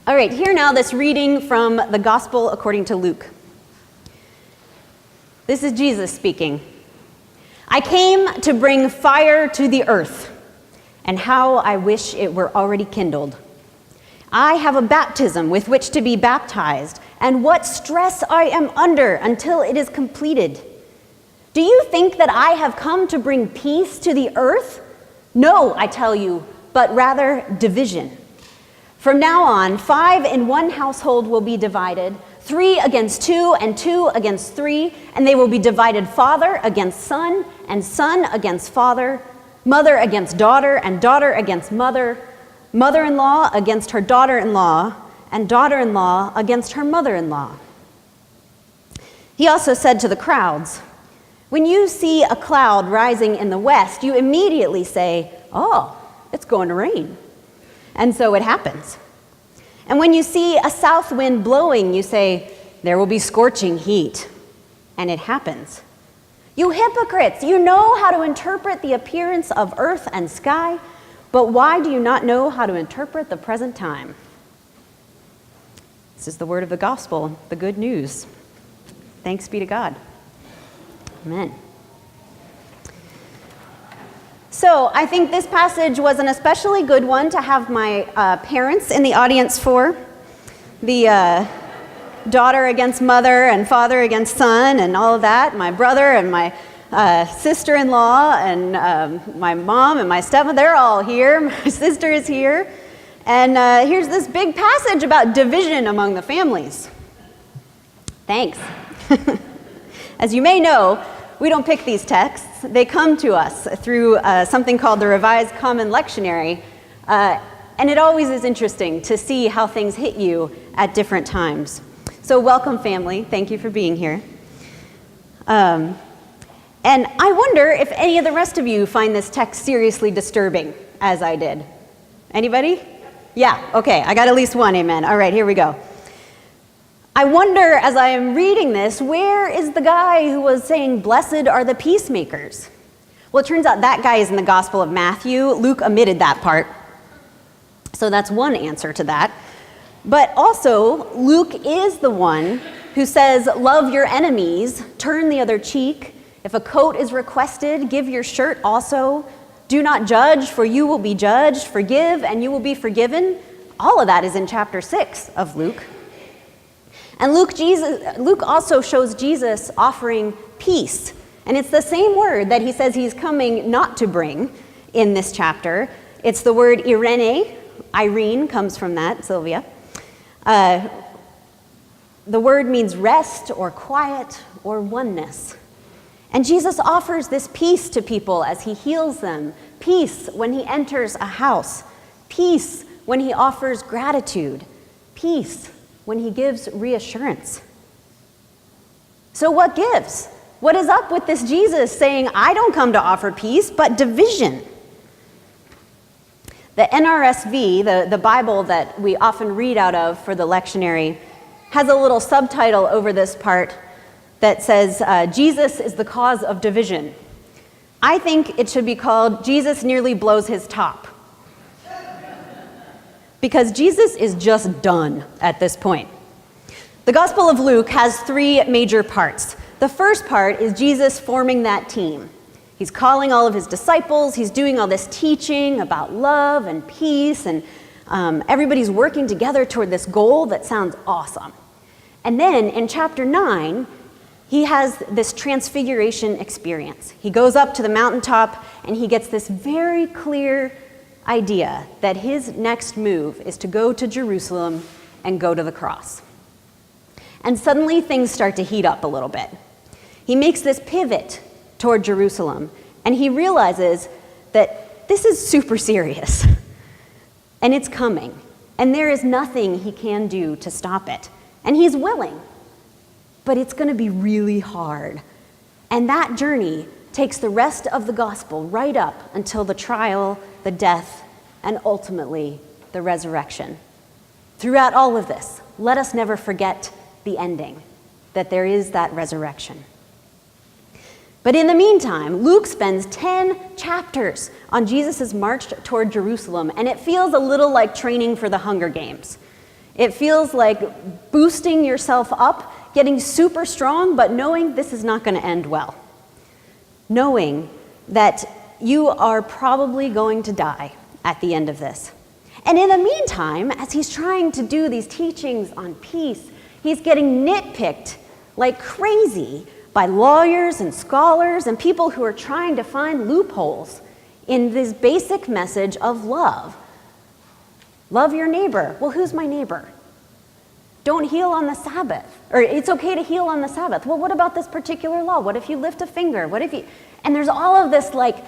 All right, here now this reading from the Gospel according to Luke. This is Jesus speaking. I came to bring fire to the earth, and how I wish it were already kindled. I have a baptism with which to be baptized, and what stress I am under until it is completed. Do you think that I have come to bring peace to the earth? No, I tell you, but rather division. From now on, 5 in one household will be divided, 3 against 2 and 2 against 3, and they will be divided father against son and son against father, mother against daughter and daughter against mother, mother-in-law against her daughter-in-law, and daughter-in-law against her mother-in-law. He also said to the crowds, when you see a cloud rising in the west, you immediately say, oh, it's going to rain. And so it happens. And when you see a south wind blowing, you say, there will be scorching heat. And it happens. You hypocrites, you know how to interpret the appearance of earth and sky, but why do you not know how to interpret the present time? This is the word of the gospel, the good news. Thanks be to God. Amen. So I think this passage was an especially good one to have my parents in the audience for. The daughter against mother and father against son and all of that. My brother and my sister-in-law and my mom and my stepmother, they're all here. My sister is here. And here's this big passage about division among the families. Thanks. As you may know, we don't pick these texts. They come to us through something called the Revised Common Lectionary, and it always is interesting to see how things hit you at different times. So welcome, family. Thank you for being here. And I wonder if any of the rest of you find this text seriously disturbing, as I did. Anybody? Yeah, okay, I got at least one amen. All right, here we go. I wonder, as I am reading this, where is the guy who was saying, blessed are the peacemakers? Well, it turns out that guy is in the Gospel of Matthew. Luke omitted that part. So that's one answer to that. But also, Luke is the one who says, love your enemies, turn the other cheek. If a coat is requested, give your shirt also. Do not judge, for you will be judged. Forgive, and you will be forgiven. All of that is in chapter 6 of Luke. And Luke also shows Jesus offering peace. And it's the same word that he says he's coming not to bring in this chapter. It's the word Irene. Irene comes from that, Sylvia. The word means rest or quiet or oneness. And Jesus offers this peace to people as he heals them. Peace when he enters a house. Peace when he offers gratitude. Peace when he gives reassurance. So what gives? What is up with this Jesus saying, I don't come to offer peace, but division? The NRSV, the Bible that we often read out of for the lectionary, has a little subtitle over this part that says, Jesus is the cause of division. I think it should be called, Jesus nearly blows his top. Because Jesus is just done at this point. The Gospel of Luke has 3 major parts. The first part is Jesus forming that team. He's calling all of his disciples, he's doing all this teaching about love and peace, and everybody's working together toward this goal that sounds awesome. And then in chapter 9, he has this transfiguration experience. He goes up to the mountaintop and he gets this very clear idea that his next move is to go to Jerusalem and go to the cross. And suddenly things start to heat up a little bit. He makes this pivot toward Jerusalem, and he realizes that this is super serious, and it's coming, and there is nothing he can do to stop it. And he's willing, but it's going to be really hard. And that journey takes the rest of the gospel right up until the trial, the death, and ultimately the resurrection. Throughout all of this, let us never forget the ending, that there is that resurrection. But in the meantime, Luke spends 10 chapters on Jesus' march toward Jerusalem, and it feels a little like training for the Hunger Games. It feels like boosting yourself up, getting super strong, but knowing this is not going to end well. Knowing that you are probably going to die at the end of this. And in the meantime, as he's trying to do these teachings on peace, he's getting nitpicked like crazy by lawyers and scholars and people who are trying to find loopholes in this basic message of love. Love your neighbor. Well, who's my neighbor? Don't heal on the Sabbath. Or it's okay to heal on the Sabbath. Well, what about this particular law? What if you lift a finger? What if you... And there's all of this, like,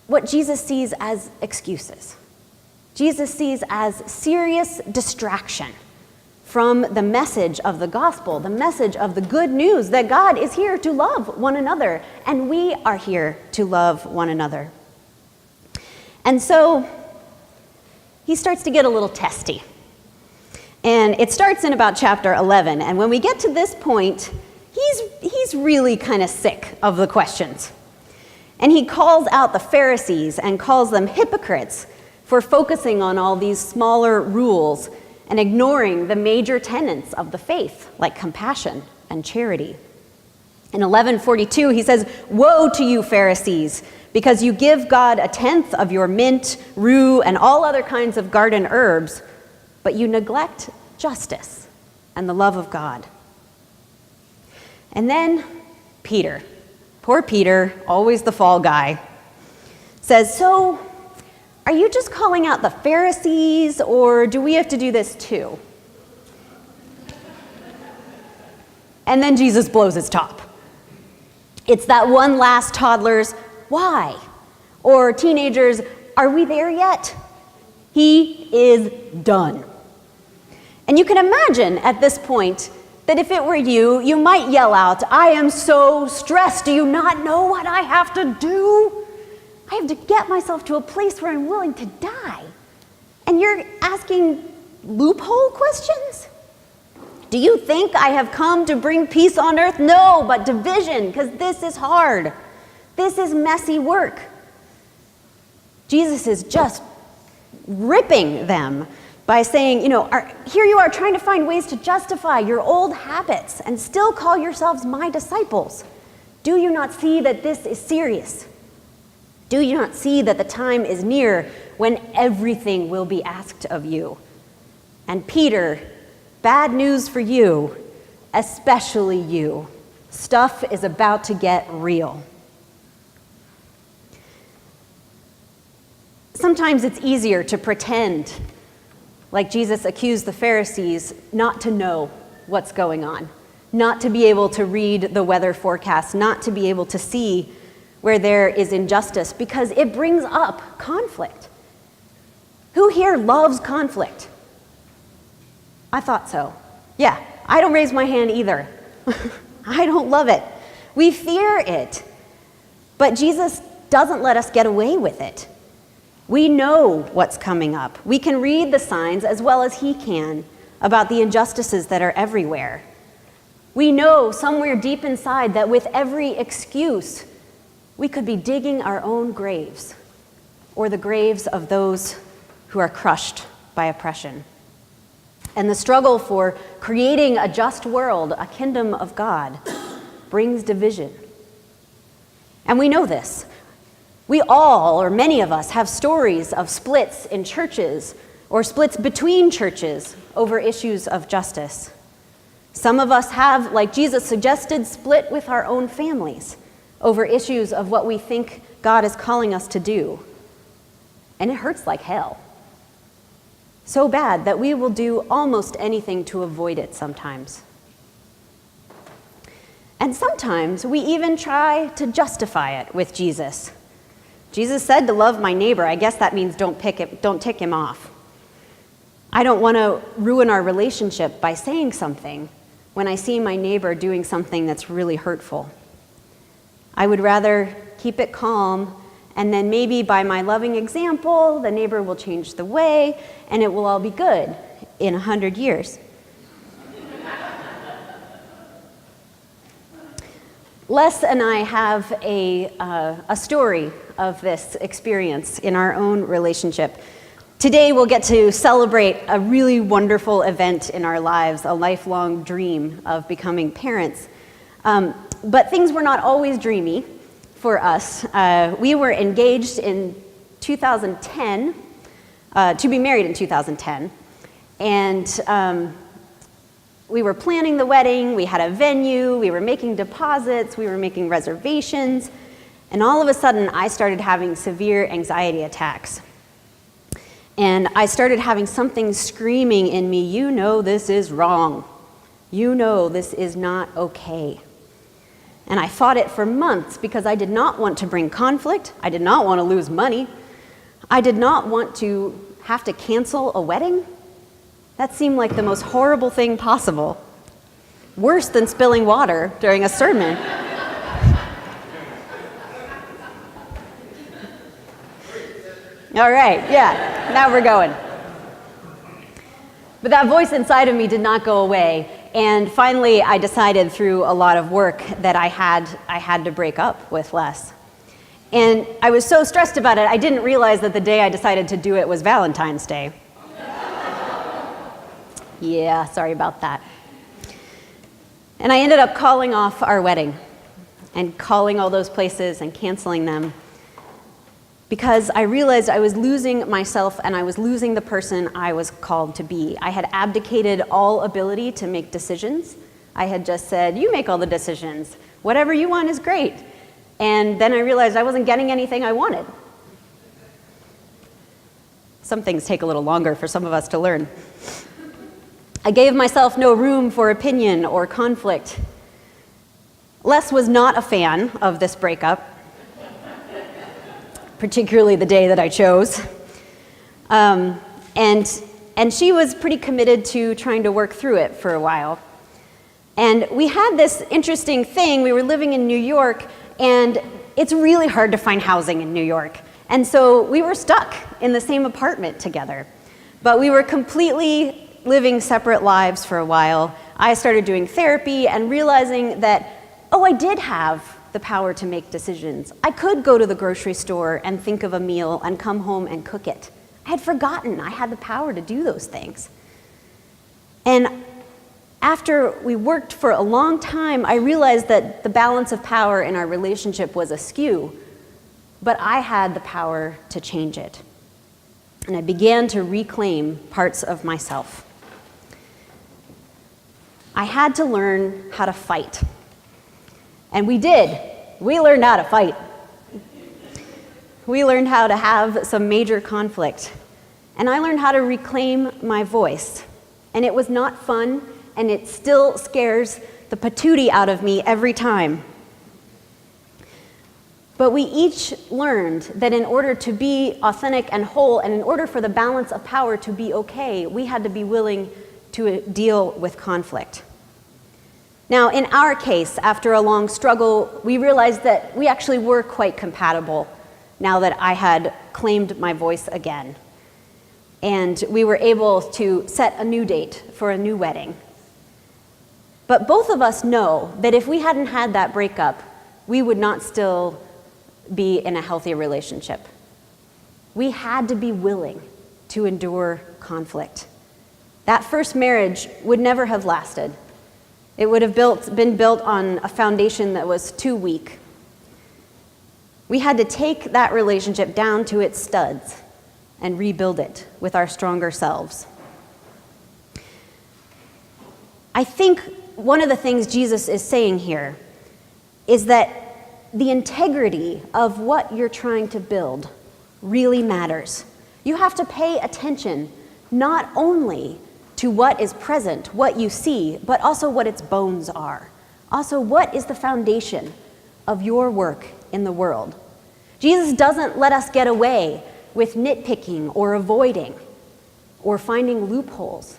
what Jesus sees as excuses. Jesus sees as serious distraction from the message of the gospel, the message of the good news that God is here to love one another, and we are here to love one another. And so he starts to get a little testy. And it starts in about chapter 11, and when we get to this point, he's really kind of sick of the questions. And he calls out the Pharisees and calls them hypocrites for focusing on all these smaller rules and ignoring the major tenets of the faith, like compassion and charity. In 11:42, he says, "Woe to you, Pharisees, because you give God a tenth of your mint, rue, and all other kinds of garden herbs, but you neglect justice and the love of God." And then Peter, poor Peter, always the fall guy, says, "So, are you just calling out the Pharisees, or do we have to do this too?" And then Jesus blows his top. It's that one last toddler's, "Why?" Or teenagers, "Are we there yet?" He is done. And you can imagine at this point that if it were you, you might yell out, "I am so stressed. Do you not know what I have to do? I have to get myself to a place where I'm willing to die." And you're asking loophole questions? Do you think I have come to bring peace on earth? No, but division, because this is hard. This is messy work. Jesus is just ripping them by saying, here you are trying to find ways to justify your old habits and still call yourselves my disciples. Do you not see that this is serious? Do you not see that the time is near when everything will be asked of you? And Peter, bad news for you, especially you. Stuff is about to get real. Sometimes it's easier to pretend, like Jesus accused the Pharisees, not to know what's going on, not to be able to read the weather forecast, not to be able to see where there is injustice, because it brings up conflict. Who here loves conflict? I thought so. Yeah, I don't raise my hand either. I don't love it. We fear it. But Jesus doesn't let us get away with it. We know what's coming up. We can read the signs as well as he can about the injustices that are everywhere. We know somewhere deep inside that with every excuse, we could be digging our own graves, or the graves of those who are crushed by oppression. And the struggle for creating a just world, a kingdom of God, brings division. And we know this. We all, or many of us, have stories of splits in churches or splits between churches over issues of justice. Some of us have, like Jesus suggested, split with our own families over issues of what we think God is calling us to do. And it hurts like hell. So bad that we will do almost anything to avoid it sometimes. And sometimes we even try to justify it with Jesus. Jesus said to love my neighbor. I guess that means don't tick him off. I don't want to ruin our relationship by saying something when I see my neighbor doing something that's really hurtful. I would rather keep it calm, and then maybe by my loving example, the neighbor will change the way, and it will all be good in 100 years. Les and I have a story of this experience in our own relationship. Today we'll get to celebrate a really wonderful event in our lives, a lifelong dream of becoming parents. But things were not always dreamy for us. We were engaged in 2010, to be married in 2010, and we were planning the wedding, we had a venue, we were making deposits, we were making reservations, and all of a sudden I started having severe anxiety attacks. And I started having something screaming in me, you know this is wrong. You know this is not okay. And I fought it for months because I did not want to bring conflict. I did not want to lose money. I did not want to have to cancel a wedding. That seemed like the most horrible thing possible. Worse than spilling water during a sermon. All right, yeah, now we're going. But that voice inside of me did not go away, and finally I decided through a lot of work that I had to break up with Les. And I was so stressed about it, I didn't realize that the day I decided to do it was Valentine's Day. Yeah, sorry about that. And I ended up calling off our wedding and calling all those places and canceling them, because I realized I was losing myself and I was losing the person I was called to be. I had abdicated all ability to make decisions. I had just said, you make all the decisions. Whatever you want is great. And then I realized I wasn't getting anything I wanted. Some things take a little longer for some of us to learn. I gave myself no room for opinion or conflict. Les was not a fan of this breakup, particularly the day that I chose. And she was pretty committed to trying to work through it for a while. And we had this interesting thing. We were living in New York, and it's really hard to find housing in New York. And so we were stuck in the same apartment together. But we were completely living separate lives for a while. I started doing therapy and realizing that, I did have the power to make decisions. I could go to the grocery store and think of a meal and come home and cook it. I had forgotten I had the power to do those things. And after we worked for a long time, I realized that the balance of power in our relationship was askew, but I had the power to change it. And I began to reclaim parts of myself. I had to learn how to fight. And we did. We learned how to fight. We learned how to have some major conflict. And I learned how to reclaim my voice. And it was not fun, and it still scares the patootie out of me every time. But we each learned that in order to be authentic and whole, and in order for the balance of power to be okay, we had to be willing to deal with conflict. Now, in our case, after a long struggle, we realized that we actually were quite compatible now that I had claimed my voice again. And we were able to set a new date for a new wedding. But both of us know that if we hadn't had that breakup, we would not still be in a healthy relationship. We had to be willing to endure conflict. That first marriage would never have lasted. It would have been built on a foundation that was too weak. We had to take that relationship down to its studs and rebuild it with our stronger selves. I think one of the things Jesus is saying here is that the integrity of what you're trying to build really matters. You have to pay attention not only to what is present, what you see, but also what its bones are. Also, what is the foundation of your work in the world? Jesus doesn't let us get away with nitpicking or avoiding or finding loopholes.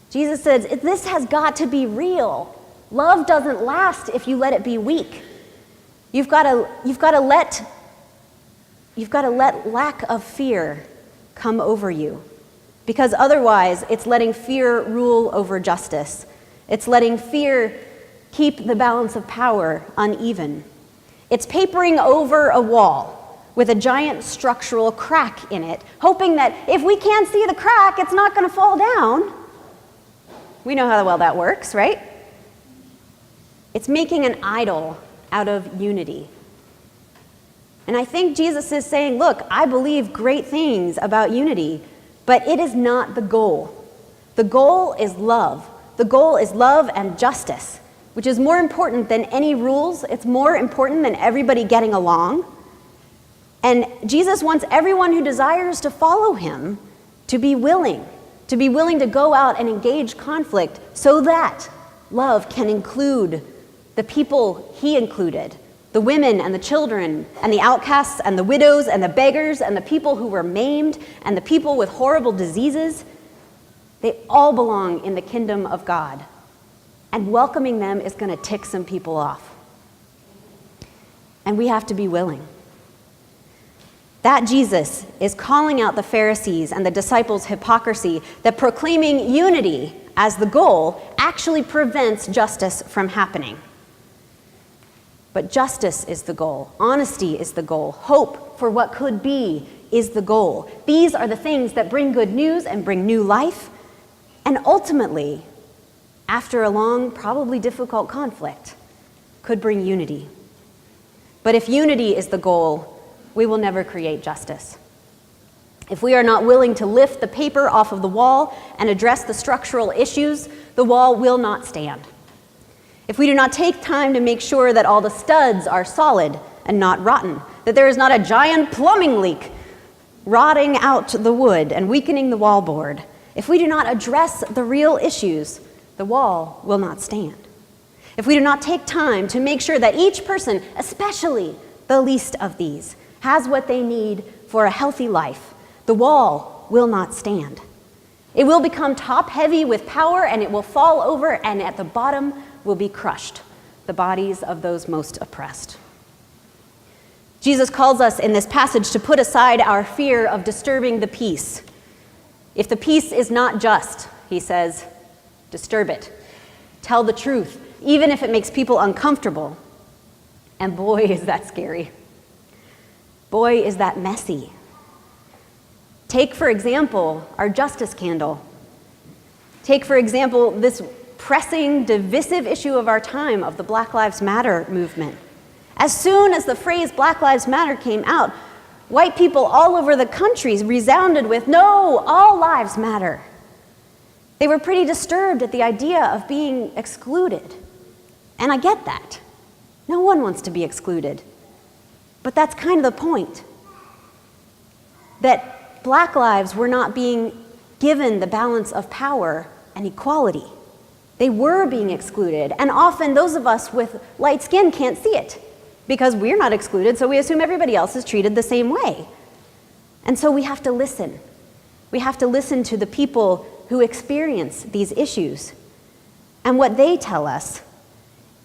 Jesus says, this has got to be real. Love doesn't last if you let it be weak. You've got to let lack of fear come over you. Because otherwise, it's letting fear rule over justice. It's letting fear keep the balance of power uneven. It's papering over a wall with a giant structural crack in it, hoping that if we can't see the crack, it's not going to fall down. We know how well that works, right? It's making an idol out of unity. And I think Jesus is saying, look, I believe great things about unity, but it is not the goal. The goal is love. The goal is love and justice, which is more important than any rules. It's more important than everybody getting along. And Jesus wants everyone who desires to follow him to be willing to go out and engage conflict so that love can include the people he included, the women and the children and the outcasts and the widows and the beggars and the people who were maimed and the people with horrible diseases. They all belong in the kingdom of God. And welcoming them is going to tick some people off. And we have to be willing. That Jesus is calling out the Pharisees and the disciples' hypocrisy that proclaiming unity as the goal actually prevents justice from happening. But justice is the goal. Honesty is the goal. Hope for what could be is the goal. These are the things that bring good news and bring new life. And ultimately, after a long, probably difficult conflict, could bring unity. But if unity is the goal, we will never create justice. If we are not willing to lift the paper off of the wall and address the structural issues, the wall will not stand. If we do not take time to make sure that all the studs are solid and not rotten, that there is not a giant plumbing leak rotting out the wood and weakening the wallboard, if we do not address the real issues, the wall will not stand. If we do not take time to make sure that each person, especially the least of these, has what they need for a healthy life, the wall will not stand. It will become top-heavy with power, and it will fall over, and at the bottom will be crushed, the bodies of those most oppressed. Jesus calls us in this passage to put aside our fear of disturbing the peace. If the peace is not just, he says, disturb it. Tell the truth, even if it makes people uncomfortable. And boy, is that scary. Boy, is that messy. Take, for example, our justice candle. Take, for example, this pressing, divisive issue of our time of the Black Lives Matter movement. As soon as the phrase Black Lives Matter came out, white people all over the country resounded with, no, all lives matter. They were pretty disturbed at the idea of being excluded. And I get that. No one wants to be excluded. But that's kind of the point. That Black lives were not being given the balance of power and equality. They were being excluded. And often those of us with light skin can't see it because we're not excluded, so we assume everybody else is treated the same way. And so we have to listen. We have to listen to the people who experience these issues. And what they tell us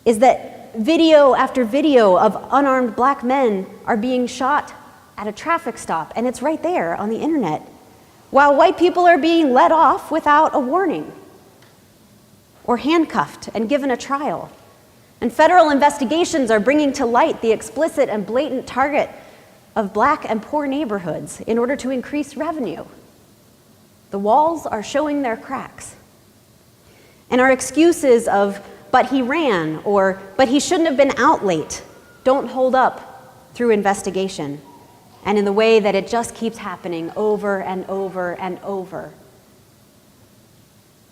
is that video after video of unarmed black men are being shot at a traffic stop, and it's right there on the internet, while white people are being let off without a warning, or handcuffed and given a trial. And federal investigations are bringing to light the explicit and blatant target of black and poor neighborhoods in order to increase revenue. The walls are showing their cracks. And our excuses of, but he ran, or, but he shouldn't have been out late, don't hold up through investigation, and in the way that it just keeps happening over and over and over.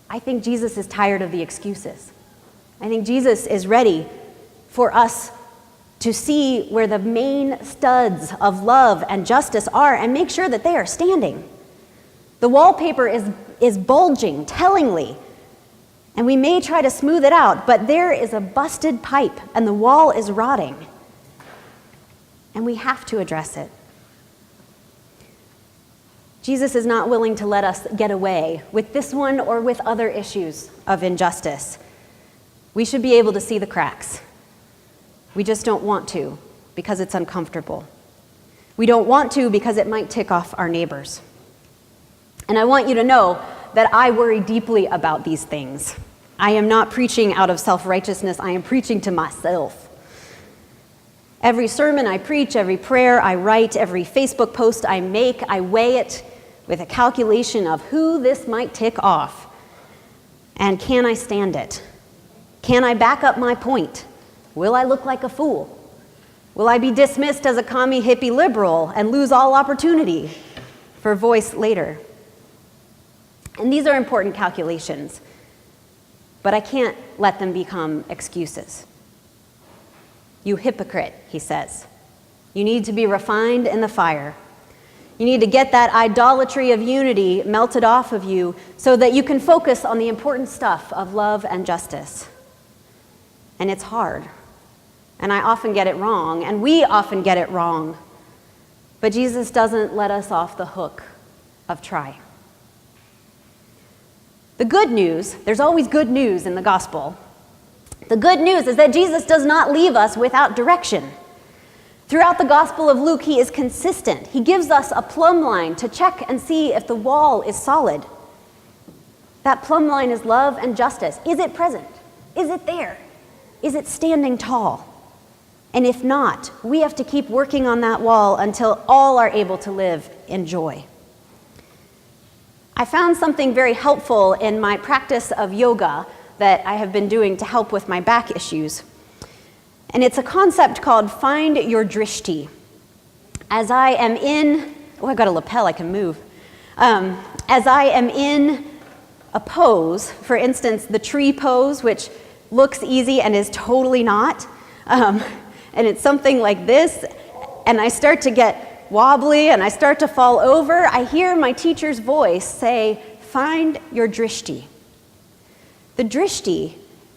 I think Jesus is tired of the excuses. I think Jesus is ready for us to see where the main studs of love and justice are and make sure that they are standing. The wallpaper is bulging tellingly, and we may try to smooth it out, but there is a busted pipe and the wall is rotting. And we have to address it. Jesus is not willing to let us get away with this one or with other issues of injustice. We should be able to see the cracks. We just don't want to because it's uncomfortable. We don't want to because it might tick off our neighbors. And I want you to know that I worry deeply about these things. I am not preaching out of self-righteousness. I am preaching to myself. Every sermon I preach, every prayer I write, every Facebook post I make, I weigh it with a calculation of who this might tick off. And can I stand it? Can I back up my point? Will I look like a fool? Will I be dismissed as a commie hippie liberal and lose all opportunity for voice later? And these are important calculations, but I can't let them become excuses. You hypocrite, he says. You need to be refined in the fire. You need to get that idolatry of unity melted off of you so that you can focus on the important stuff of love and justice. And it's hard. And I often get it wrong, and we often get it wrong. But Jesus doesn't let us off the hook of try. The good news, there's always good news in the gospel. The good news is that Jesus does not leave us without direction. Throughout the Gospel of Luke, he is consistent. He gives us a plumb line to check and see if the wall is solid. That plumb line is love and justice. Is it present? Is it there? Is it standing tall? And if not, we have to keep working on that wall until all are able to live in joy. I found something very helpful in my practice of yoga that I have been doing to help with my back issues. And it's a concept called find your Drishti. As I am in, I've got a lapel I can move. As I am in a pose, for instance, the tree pose, which looks easy and is totally not, and it's something like this, and I start to get wobbly and I start to fall over, I hear my teacher's voice say, find your Drishti. The Drishti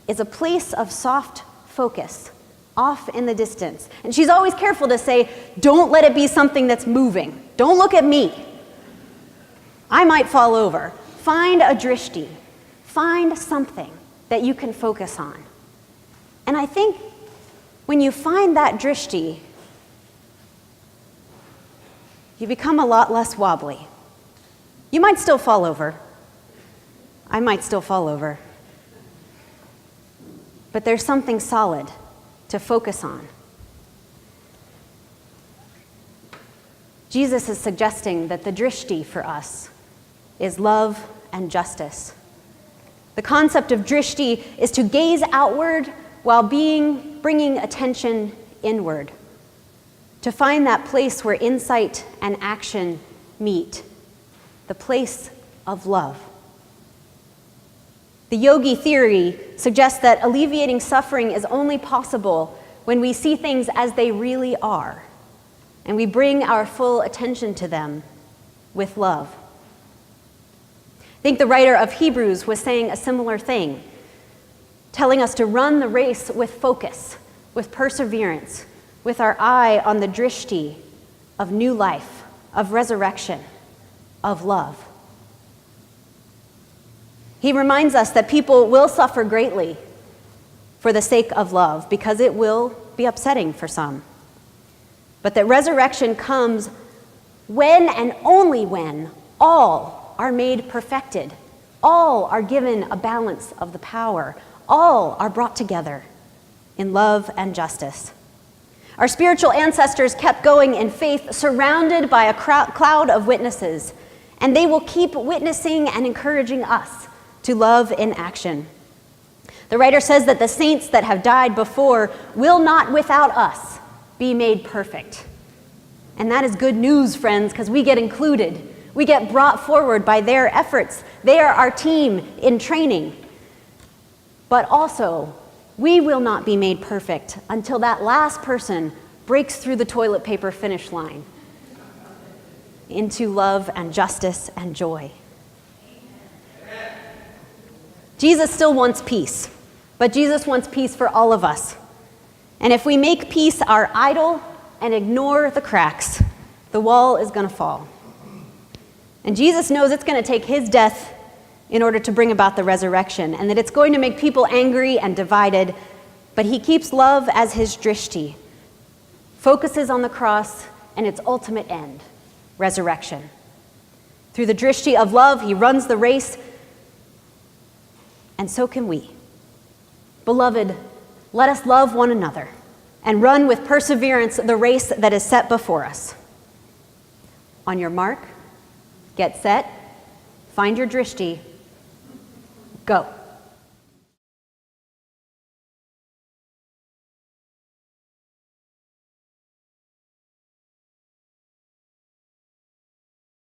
is a place of soft focus, off in the distance. And she's always careful to say, don't let it be something that's moving. Don't look at me. I might fall over. Find a Drishti. Find something that you can focus on. And I think when you find that Drishti, you become a lot less wobbly. You might still fall over. I might still fall over. But there's something solid to focus on. Jesus is suggesting that the Drishti for us is love and justice. The concept of Drishti is to gaze outward while bringing attention inward, to find that place where insight and action meet, the place of love. The yogi theory suggests that alleviating suffering is only possible when we see things as they really are, and we bring our full attention to them with love. I think the writer of Hebrews was saying a similar thing, telling us to run the race with focus, with perseverance, with our eye on the Drishti of new life, of resurrection, of love. He reminds us that people will suffer greatly for the sake of love because it will be upsetting for some. But that resurrection comes when and only when all are made perfected, all are given a balance of the power, all are brought together in love and justice. Our spiritual ancestors kept going in faith, surrounded by a cloud of witnesses, and they will keep witnessing and encouraging us to love in action. The writer says that the saints that have died before will not without us be made perfect. And that is good news, friends, because we get included. We get brought forward by their efforts. They are our team in training. But also, we will not be made perfect until that last person breaks through the toilet paper finish line into love and justice and joy. Jesus still wants peace, but Jesus wants peace for all of us. And if we make peace our idol and ignore the cracks, the wall is going to fall. And Jesus knows it's going to take his death in order to bring about the resurrection, and that it's going to make people angry and divided, but he keeps love as his drishti, focuses on the cross and its ultimate end, resurrection. Through the drishti of love, he runs the race, and so can we. Beloved, let us love one another. and run with perseverance the race that is set before us. On your mark, get set, find your Drishti, go.